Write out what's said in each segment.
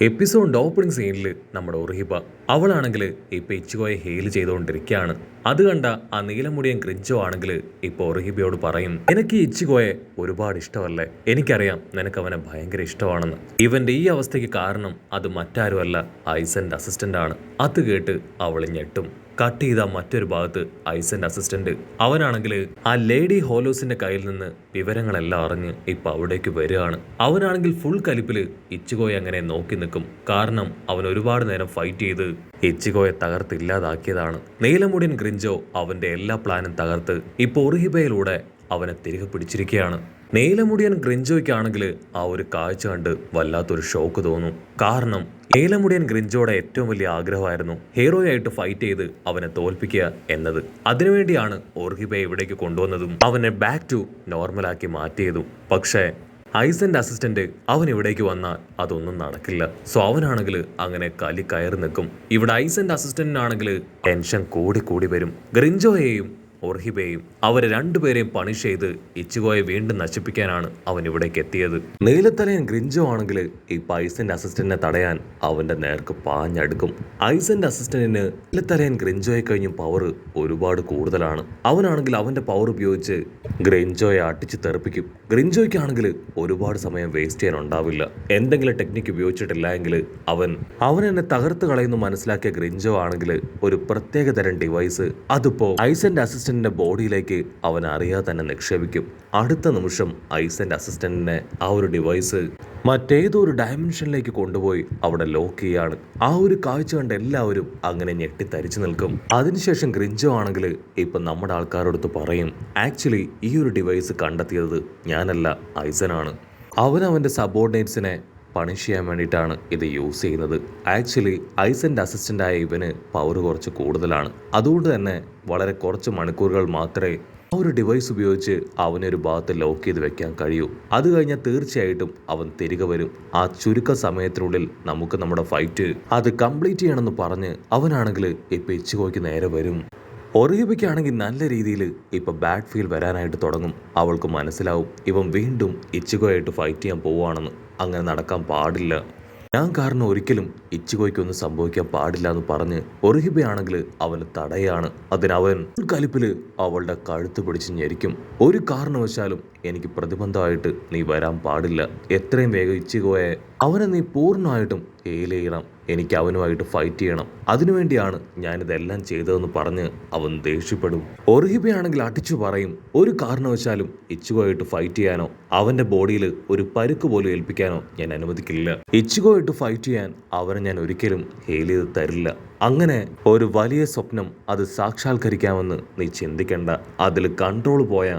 എപ്പിസോഡിന്റെ opening സീനിൽ നമ്മുടെ ഒറിഹിബ അവളാണെങ്കിൽ ഇപ്പൊ ഇച്ചിഗോയെ ഹെയിൽ ചെയ്തുകൊണ്ടിരിക്കുകയാണ്. അത് കണ്ട ആ നീലമുടിയൻ ഗ്രിഞ്ചോ ആണെങ്കിൽ ഇപ്പൊ ഒറിഹിബയോട് പറയും, എനിക്ക് ഈ ഇച്ചിഗോയെ ഒരുപാട് ഇഷ്ടമല്ലേ, എനിക്കറിയാം നിനക്ക് അവനെ ഭയങ്കര ഇഷ്ടമാണെന്ന്. ഇവന്റെ ഈ അവസ്ഥയ്ക്ക് കാരണം അത് മറ്റാരുമല്ല, ഐസന്റെ അസിസ്റ്റന്റ് ആണ്. അത് കേട്ട് അവൾ ഞെട്ടും. കട്ട് ചെയ്ത മറ്റൊരു ഭാഗത്ത് ഐസന്റെ അസിസ്റ്റന്റ് അവനാണെങ്കിൽ ആ ലേഡി ഹോലോസിന്റെ കയ്യിൽ നിന്ന് വിവരങ്ങളെല്ലാം അറിഞ്ഞ് ഇപ്പൊ അവിടേക്ക് വരികയാണ്. അവനാണെങ്കിൽ ഫുൾ കലിപ്പില് ഇച്ചിഗോയെ അങ്ങനെ നോക്കി നിൽക്കും. കാരണം അവൻ ഒരുപാട് നേരം ഫൈറ്റ് ചെയ്ത് ഇച്ചിഗോയെ തകർത്തില്ലാതാക്കിയതാണ്. നീലമുടിയൻ ഗ്രിഞ്ചോ അവന്റെ എല്ലാ പ്ലാനും തകർത്ത് ഇപ്പൊ ഒറിഹിബയിലൂടെ അവനെ തിരികെ പിടിച്ചിരിക്കുകയാണ്. നീലമുടിയൻ ഗ്രിഞ്ചോയ്ക്കാണെങ്കിൽ ആ ഒരു കാഴ്ച കണ്ട് വല്ലാത്തൊരു ഷോക്ക് തോന്നും. കാരണം നീലമുടിയൻ ഗ്രിഞ്ചോയുടെ ഏറ്റവും വലിയ ആഗ്രഹമായിരുന്നു ഹീറോയായിട്ട് ഫൈറ്റ് ചെയ്ത് അവനെ തോൽപ്പിക്കുക എന്നത്. അതിനുവേണ്ടിയാണ് ഒറിഹിബയെ ഇവിടേക്ക് കൊണ്ടുവന്നതും അവനെ ബാക്ക് ടു നോർമലാക്കി മാറ്റിയതും. പക്ഷേ ഐസന്റെ അസിസ്റ്റന്റ് അവൻ ഇവിടേക്ക് വന്നാൽ അതൊന്നും നടക്കില്ല. സോ അവനാണെങ്കിൽ അങ്ങനെ കലി കയറി നിൽക്കും. ഇവിടെ ഐസന്റെ അസിസ്റ്റന്റിനാണെങ്കിൽ ടെൻഷൻ കൂടി വരും. ഗ്രിഞ്ചോയെയും ഒറിഹിബയെയും അവരെ രണ്ടുപേരെയും പണിഷ് ചെയ്ത് ഇച്ചിഗോയെ വീണ്ടും നശിപ്പിക്കാനാണ് അവൻ ഇവിടേക്ക് എത്തിയത്. നീലത്തലയൻ ഗ്രിഞ്ചോ ആണെങ്കിൽ ഈ ഐസന്റെ അസിസ്റ്റന്റിനെ തടയാൻ അവന്റെ നേർക്ക് പാഞ്ഞടുക്കും. ഐസന്റെ അസിസ്റ്റന്റിന് നീലത്തലയൻ ഗ്രിഞ്ചോയെ കഴിഞ്ഞും പവർ ഒരുപാട് കൂടുതലാണ്. അവനാണെങ്കിൽ അവന്റെ പവർ ഉപയോഗിച്ച് ഗ്രിഞ്ചോയെ അടിച്ച് തെറിപ്പിക്കും. ഗ്രിഞ്ചോയ്ക്കാണെങ്കിൽ ഒരുപാട് സമയം വേസ്റ്റ് ചെയ്യാൻ ഉണ്ടാവില്ല. എന്തെങ്കിലും ടെക്നിക്ക് ഉപയോഗിച്ചിട്ടില്ല എങ്കിൽ അവൻ എന്നെ തകർത്ത് കളയുന്നു മനസ്സിലാക്കിയ ഗ്രിഞ്ചോ ആണെങ്കിൽ ഒരു പ്രത്യേക തരം ഡിവൈസ് അതിപ്പോ ഐസന്റെ അസിസ്റ്റന്റ് ബോഡിയിലേക്ക് അവൻ അറിയാതെ തന്നെ നിക്ഷേപിക്കും. അടുത്ത നിമിഷം ഐസന്റെ അസിസ്റ്റന്റിനെ ആ ഒരു ഡിവൈസ് മറ്റേതോ ഒരു ഡയമെൻഷനിലേക്ക് കൊണ്ടുപോയി അവിടെ ലോക്ക് ചെയ്യാണ്. ആ ഒരു കാഴ്ച കണ്ട് എല്ലാവരും അങ്ങനെ ഞെട്ടിത്തരിച്ചു നിൽക്കും. അതിനുശേഷം ഗ്രിഞ്ചോ ആണെങ്കിൽ ഇപ്പൊ നമ്മുടെ ആൾക്കാരോടത്ത് പറയും, ആക്ച്വലി ഈ ഒരു ഡിവൈസ് കണ്ടെത്തിയത് ഞാനല്ല, ഐസനാണ്. അവന്റെ സബോർഡിനേറ്റ്സിനെ പണിഷ് ചെയ്യാൻ വേണ്ടിയിട്ടാണ് ഇത് യൂസ് ചെയ്യുന്നത്. ആക്ച്വലി ഐസന്റെ അസിസ്റ്റൻ്റായ ഇവന് പവർ കുറച്ച് കൂടുതലാണ്. അതുകൊണ്ട് തന്നെ വളരെ കുറച്ച് മണിക്കൂറുകൾ മാത്രമേ ആ ഒരു ഡിവൈസ് ഉപയോഗിച്ച് അവനൊരു ഭാഗത്ത് ലോക്ക് ചെയ്ത് വെക്കാൻ കഴിയൂ. അത് കഴിഞ്ഞാൽ തീർച്ചയായിട്ടും അവൻ തിരികെ വരും. ആ ചുരുക്ക സമയത്തിനുള്ളിൽ നമുക്ക് നമ്മുടെ ഫൈറ്റ് അത് കംപ്ലീറ്റ് ചെയ്യണമെന്ന് പറഞ്ഞ് അവനാണെങ്കിൽ ഇപ്പൊ ഇച്ചിഗോയ്ക്ക് നേരെ വരും. ഒറിഹിബയ്ക്കാണെങ്കിൽ നല്ല രീതിയിൽ ഇപ്പൊ ബാഡ് ഫീൽ വരാനായിട്ട് തുടങ്ങും. അവൾക്ക് മനസ്സിലാവും ഇവൻ വീണ്ടും ഇച്ചിഗോയായിട്ട് ഫൈറ്റ് ചെയ്യാൻ പോവുകയാണെന്ന്. അങ്ങനെ നടക്കാൻ പാടില്ല, ഞാൻ കാരണം ഒരിക്കലും ഇച്ചിഗോയ്ക്കൊന്നും സംഭവിക്കാൻ പാടില്ല എന്ന് പറഞ്ഞ് ഒറിഹിബയാണെങ്കിൽ അവന് തടയാണ്. അതിനവൻ കലിപ്പില് അവളുടെ കഴുത്ത് പിടിച്ച് ഞെരിക്കും. ഒരു കാരണവശാലും എനിക്ക് പ്രതിബന്ധമായിട്ട് നീ വരാൻ പാടില്ല. എത്രയും വേഗം ഇച്ചിഗോയെ അവനെ നീ പൂർണ്ണമായിട്ടും ഹീൽ ചെയ്യണം. എനിക്ക് അവനുമായിട്ട് ഫൈറ്റ് ചെയ്യണം. അതിനുവേണ്ടിയാണ് ഞാനിതെല്ലാം ചെയ്തതെന്ന് പറഞ്ഞ് അവൻ ദേഷ്യപ്പെടും. ഒറിഹിബയാണെങ്കിൽ അടിച്ചു പറയും, ഒരു കാരണവശാലും ഇച്ചിഗോയായിട്ട് ഫൈറ്റ് ചെയ്യാനോ അവന്റെ ബോഡിയിൽ ഒരു പരുക്ക് പോലും ഏൽപ്പിക്കാനോ ഞാൻ അനുവദിക്കില്ല. ഇച്ചിഗോയായിട്ട് ഫൈറ്റ് ചെയ്യാൻ അവനെ ഞാൻ ഒരിക്കലും ഹീൽ ചെയ്ത് തരില്ല. അങ്ങനെ ഒരു വലിയ സ്വപ്നം അത് സാക്ഷാത്കരിക്കാമെന്ന് നീ ചിന്തിക്കണ്ട. അതിൽ കൺട്രോൾ പോയ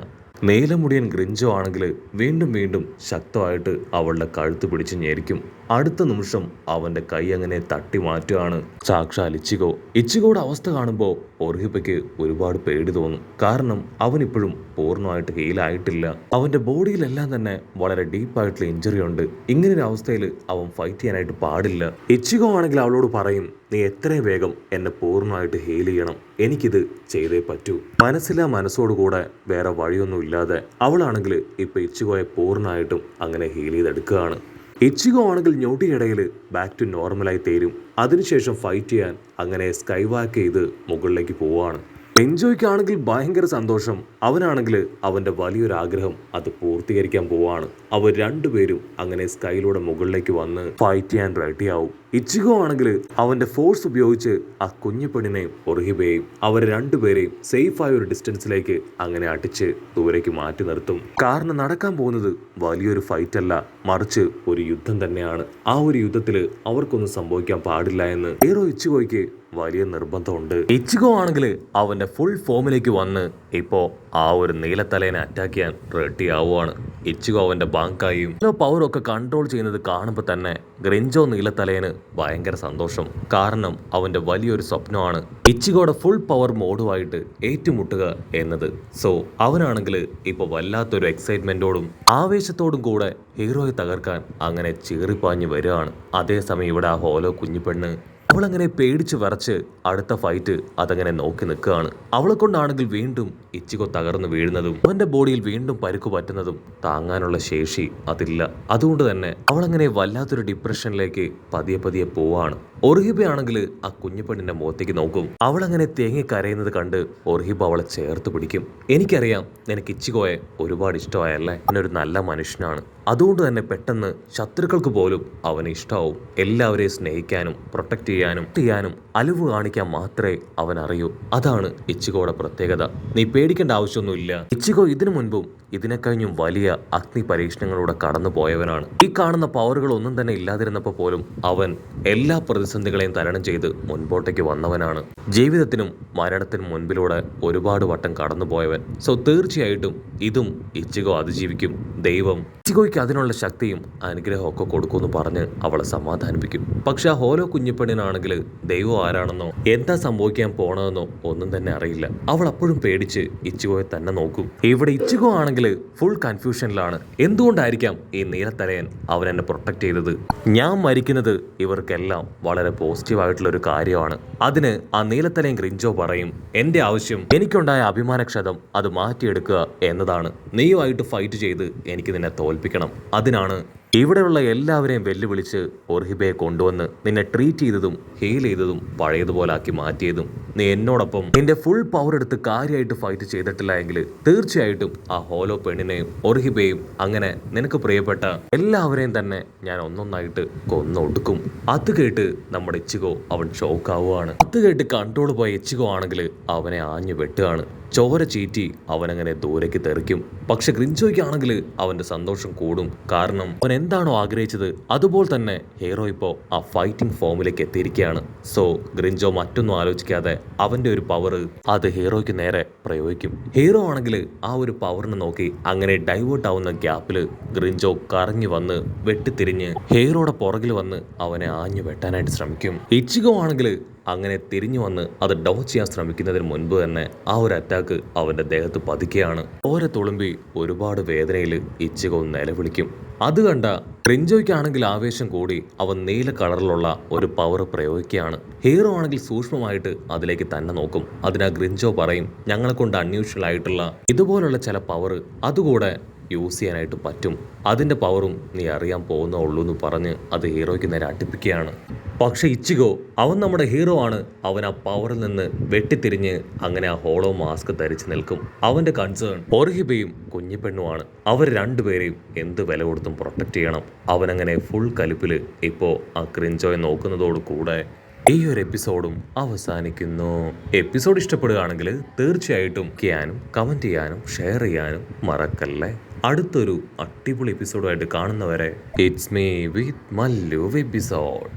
നീലമുടിയൻ ഗ്രിഞ്ചോ ആണെങ്കിൽ വീണ്ടും ശക്തമായിട്ട് അവളുടെ കഴുത്ത് പിടിച്ച് ഞെരിക്കും. അടുത്ത നിമിഷം അവന്റെ കൈ അങ്ങനെ തട്ടി മാറ്റുകയാണ് സാക്ഷാൽ ഇച്ചിഗോ. ഇച്ചിഗോയുടെ അവസ്ഥ കാണുമ്പോൾ ഒറിഹിബയ്ക്ക് ഒരുപാട് പേടി തോന്നും. കാരണം അവനിപ്പോഴും പൂർണ്ണമായിട്ട് ഹീലായിട്ടില്ല. അവന്റെ ബോഡിയിലെല്ലാം തന്നെ വളരെ ഡീപ്പായിട്ടുള്ള ഇഞ്ചുറി ഉണ്ട്. ഇങ്ങനൊരു അവസ്ഥയിൽ അവൻ ഫൈറ്റ് ചെയ്യാനായിട്ട് പാടില്ല. ഇച്ചിഗോ ആണെങ്കിൽ അവളോട് പറയും, നീ എത്രയും വേഗം എന്നെ പൂർണ്ണമായിട്ട് ഹീൽ ചെയ്യണം. എനിക്കിത് ചെയ്തേ പറ്റൂ. മനസ്സോടുകൂടെ വേറെ വഴിയൊന്നും ഇല്ലാതെ അവളാണെങ്കിൽ ഇപ്പൊ ഇച്ചിഗോയെ പൂർണ്ണമായിട്ടും അങ്ങനെ ഹീൽ ചെയ്തെടുക്കുകയാണ്. ഇച്ചിഗോ ആണെങ്കിൽ ഞൊടിയിടയിൽ ബാക്ക് ടു നോർമലായി തീരും. അതിനുശേഷം ഫൈറ്റ് ചെയ്യാൻ അങ്ങനെ സ്കൈ വാക്ക് ചെയ്ത് മുകളിലേക്ക് പോവുകയാണ്. എൻജോയ്ക്കാണെങ്കിൽ ഭയങ്കര സന്തോഷം. അവനാണെങ്കിൽ അവന്റെ വലിയൊരു ആഗ്രഹം അത് പൂർത്തീകരിക്കാൻ പോവാണ്. അവർ രണ്ടുപേരും അങ്ങനെ സ്കൈയിലൂടെ മുകളിലേക്ക് വന്ന് ഫൈറ്റ് ചെയ്യാൻ റെഡിയാവും. ഇച്ചിഗോ ആണെങ്കിൽ അവന്റെ ഫോഴ്സ് ഉപയോഗിച്ച് ആ കുഞ്ഞു പെണ്ണിനെയും ഒറിഹിബയെയും അവരെ രണ്ടുപേരെയും സേഫ് ആയ ഒരു ഡിസ്റ്റൻസിലേക്ക് അങ്ങനെ അടിച്ച് ദൂരേക്ക് മാറ്റി നിർത്തും. കാരണം നടക്കാൻ പോകുന്നത് വലിയൊരു ഫൈറ്റ് അല്ല, മറിച്ച് ഒരു യുദ്ധം തന്നെയാണ്. ആ ഒരു യുദ്ധത്തിൽ അവർക്കൊന്നും സംഭവിക്കാൻ പാടില്ല എന്ന് ഹീറോ ഇച്ചിഗോയ്ക്ക് വലിയ നിർബന്ധമുണ്ട്. ഇച്ചിഗോ ആണെങ്കിൽ അവന്റെ ഫുൾ ഫോമിലേക്ക് വന്ന് ഇപ്പോ ആ ഒരു നീലത്തലേനെ അറ്റാക്ക് ചെയ്യാൻ റെഡി ആവുകയാണ്. ഇച്ചിഗോ അവന്റെ ബാങ്കായും പവറൊക്കെ കൺട്രോൾ ചെയ്യുന്നത് കാണുമ്പോൾ തന്നെ ഗ്രിഞ്ചോ നീലത്തലേന് ഭയങ്കര സന്തോഷം. കാരണം അവന്റെ വലിയൊരു സ്വപ്നമാണ് ഇച്ചിഗോയുടെ ഫുൾ പവർ മോഡുമായിട്ട് ഏറ്റുമുട്ടുക എന്നത്. സോ അവനാണെങ്കിൽ ഇപ്പൊ വല്ലാത്തൊരു എക്സൈറ്റ്മെന്റോടും ആവേശത്തോടും കൂടെ ഹീറോയെ തകർക്കാൻ അങ്ങനെ ചീറിപ്പാഞ്ഞ് വരികയാണ്. അതേസമയം ഇവിടെ ആ ഹോലോ കുഞ്ഞിപ്പെണ്ണ് അവളങ്ങനെ പേടിച്ച് വിറച്ച് അടുത്ത ഫൈറ്റ് അതങ്ങനെ നോക്കി നിൽക്കുകയാണ്. അവളെ കൊണ്ടാണെങ്കിൽ വീണ്ടും ഇച്ചിഗോ തകർന്നു വീഴുന്നതും അവന്റെ ബോഡിയിൽ വീണ്ടും പരുക്ക് പറ്റുന്നതും താങ്ങാനുള്ള ശേഷി അതില്ല. അതുകൊണ്ട് തന്നെ അവളങ്ങനെ വല്ലാത്തൊരു ഡിപ്രഷനിലേക്ക് പതിയെ പതിയെ പോവാണ്. ഒർഹിബയാണെങ്കിൽ ആ കുഞ്ഞുപെണ്ണിന്റെ മുഖത്തേക്ക് നോക്കും. അവളങ്ങനെ തേങ്ങി കരയുന്നത് കണ്ട് ഒർഹിബ അവളെ ചേർത്ത് പിടിക്കും. എനിക്കറിയാം നിനക്ക് ഇച്ചിഗോയെ ഒരുപാട് ഇഷ്ടമായല്ലേ, അവനൊരു നല്ല മനുഷ്യനാണ്. അതുകൊണ്ട് തന്നെ പെട്ടെന്ന് ശത്രുക്കൾക്ക് പോലും അവനെ ഇഷ്ടമാവും. എല്ലാവരെയും സ്നേഹിക്കാനും പ്രൊട്ടക്ട് ചെയ്യാനും അലിവ് കാണിക്കാൻ മാത്രമേ അവൻ അറിയൂ. അതാണ് ഇച്ചിഗോയുടെ പ്രത്യേകത. നീ പേടിക്കേണ്ട ആവശ്യമൊന്നുമില്ല. ഇച്ചിഗോ ഇതിനു മുൻപും ഇതിനെ കഴിഞ്ഞും വലിയ അഗ്നി പരീക്ഷണങ്ങളിലൂടെ കടന്നു പോയവനാണ്. ഈ കാണുന്ന പവറുകൾ ഒന്നും തന്നെ ഇല്ലാതിരുന്നപ്പോൾ പോലും അവൻ എല്ലാ പ്രതിസന്ധികളെയും തരണം ചെയ്ത് മുൻപോട്ടേക്ക് വന്നവനാണ്. ജീവിതത്തിനും മരണത്തിനും മുൻപിലൂടെ ഒരുപാട് വട്ടം കടന്നു പോയവൻ. സോ തീർച്ചയായിട്ടും ഇതും ഇച്ചിഗോ അതിജീവിക്കും. ദൈവം ഇച്ചിഗോയ്ക്ക് അതിനുള്ള ശക്തിയും അനുഗ്രഹവും ഒക്കെ കൊടുക്കുമെന്ന് പറഞ്ഞ് അവളെ സമാധാനിപ്പിക്കും. പക്ഷെ ആ ഹോലോ കുഞ്ഞിപ്പെണ്ണിനാണെങ്കിൽ ദൈവം ആരാണെന്നോ എന്താ സംഭവിക്കാൻ പോണതെന്നോ ഒന്നും തന്നെ അറിയില്ല. അവൾ അപ്പോഴും പേടിച്ച് ഇച്ചിഗോയെ തന്നെ നോക്കും. ഇവിടെ ഇച്ചിഗോ ആണെങ്കിൽ ഫുൾ കൺഫ്യൂഷനിലാണ്. എന്തുകൊണ്ടായിരിക്കാം ഈ നീലത്തലയൻ അവൻ എന്നെ പ്രൊട്ടക്ട് ചെയ്തത്? ഞാൻ മരിക്കുന്നത് ഇവർക്കെല്ലാം വളരെ പോസിറ്റീവായിട്ടുള്ള ഒരു കാര്യമാണ്. അതിന് ആ നീലത്തലയൻ ഗ്രിഞ്ചോ പറയും, എന്റെ ആവശ്യം എനിക്കുണ്ടായ അഭിമാനക്ഷതം അത് മാറ്റിയെടുക്കുക എന്നതാണ്. നീയുമായിട്ട് ഫൈറ്റ് ചെയ്ത് എനിക്ക് നിന്നെ തോൽപ്പിക്കണം. അതിനാണ് ഇവിടെയുള്ള എല്ലാവരെയും വെല്ലുവിളിച്ച് ഒർഹിബയെ കൊണ്ടുവന്ന് നിന്നെ ട്രീറ്റ് ചെയ്തതും ഹീൽ ചെയ്തതും പഴയതുപോലെ ആക്കി മാറ്റിയതും. നീ എന്നോടൊപ്പം നിന്റെ ഫുൾ പവർ എടുത്ത് കാര്യമായിട്ട് ഫൈറ്റ് ചെയ്തിട്ടില്ല എങ്കിൽ തീർച്ചയായിട്ടും ആ ഹോലോ പെണ്ണിനെയും ഒർഹിബയെയും അങ്ങനെ നിനക്ക് പ്രിയപ്പെട്ട എല്ലാവരെയും തന്നെ ഞാൻ ഒന്നൊന്നായിട്ട് കൊന്നൊടുക്കും. അത് കേട്ട് നമ്മുടെ ഇച്ചിഗോ അവൻ ഷോക്കാവുകയാണ്. അത് കേട്ട് കൺട്രോൾ പോയ ഇച്ചിഗോ ആണെങ്കിൽ അവനെ ആഞ്ഞു വെട്ടുകയാണ്. ചോര ചീറ്റി അവനങ്ങനെ ദൂരേക്ക് തെറിക്കും. പക്ഷെ ഗ്രിഞ്ചോയ്ക്കാണെങ്കിൽ അവന്റെ സന്തോഷം കൂടും. കാരണം അവൻ എന്താണോ ആഗ്രഹിച്ചത് അതുപോലെ തന്നെ ഹീറോ ഇപ്പോൾ ആ ഫൈറ്റിംഗ് ഫോമിലേക്ക് എത്തിയിരിക്കുകയാണ്. സോ ഗ്രിഞ്ചോ മറ്റൊന്നും ആലോചിക്കാതെ അവന്റെ ഒരു പവർ അത് ഹീറോയ്ക്ക് നേരെ പ്രയോഗിക്കും. ഹീറോ ആണെങ്കിൽ ആ ഒരു പവറിനെ നോക്കി അങ്ങനെ ഡൈവേർട്ട് ആവുന്ന ഗ്യാപ്പിൽ ഗ്രിഞ്ചോ കറങ്ങി വന്ന് വെട്ടിത്തിരിഞ്ഞ് ഹീറോയുടെ പുറകിൽ വന്ന് അവനെ ആഞ്ഞു വെട്ടാനായിട്ട് ശ്രമിക്കും. ഇച്ചിഗോ ആണെങ്കിൽ അങ്ങനെ തിരിഞ്ഞു വന്ന് അത് ഡോച്ച് ചെയ്യാൻ ശ്രമിക്കുന്നതിന് മുൻപ് തന്നെ ആ ഒരു അറ്റാക്ക് അവന്റെ ദേഹത്ത് പതിക്കുകയാണ്. ഓരോ തുളുമ്പി ഒരുപാട് വേദനയിൽ ഇച്ചിഗോ നിലവിളിക്കും. അത് കണ്ട ഗ്രിഞ്ചോയ്ക്കാണെങ്കിൽ ആവേശം കൂടി അവൻ നീല കളറിലുള്ള ഒരു പവർ പ്രയോഗിക്കുകയാണ്. ഹീറോ ആണെങ്കിൽ സൂക്ഷ്മമായിട്ട് അതിലേക്ക് തന്നെ നോക്കും. അതിനാ ഗ്രിഞ്ചോ പറയും, ഞങ്ങളെ കൊണ്ട് അൺയൂഷ്വൽ ആയിട്ടുള്ള ഇതുപോലുള്ള ചില പവർ അതുകൂടെ യൂസ് ചെയ്യാനായിട്ട് പറ്റും. അതിൻ്റെ പവറും നീ അറിയാൻ പോകുന്നേ ഉള്ളൂ എന്ന് പറഞ്ഞ് അത് ഹീറോയ്ക്ക് നേരെ അടുപ്പിക്കുകയാണ്. പക്ഷെ ഇച്ചിഗോ അവൻ നമ്മുടെ ഹീറോ ആണ്. അവൻ ആ പവറിൽ നിന്ന് വെട്ടിത്തിരിഞ്ഞ് അങ്ങനെ ആ ഹോളോ മാസ്ക് ധരിച്ചു നിൽക്കും. അവന്റെ കൺസേൺ ഒർഹിബയും കുഞ്ഞിപ്പെണ്ണുമാണ്. അവർ രണ്ടുപേരെയും എന്ത് വില കൊടുത്തും പ്രൊട്ടക്ട് ചെയ്യണം. അവനങ്ങനെ ഫുൾ കലിപ്പില് ഇപ്പോ ആ ഗ്രിഞ്ചോയെ നോക്കുന്നതോട് കൂടെ ഈ ഒരു എപ്പിസോഡും അവസാനിക്കുന്നു. എപ്പിസോഡ് ഇഷ്ടപ്പെടുകയാണെങ്കിൽ തീർച്ചയായിട്ടും കമന്റ് ചെയ്യാനും ഷെയർ ചെയ്യാനും മറക്കല്ലേ. അടുത്തൊരു അടിപൊളി എപ്പിസോഡുമായിട്ട് കാണുന്നവരെ it's me with Mallu episode.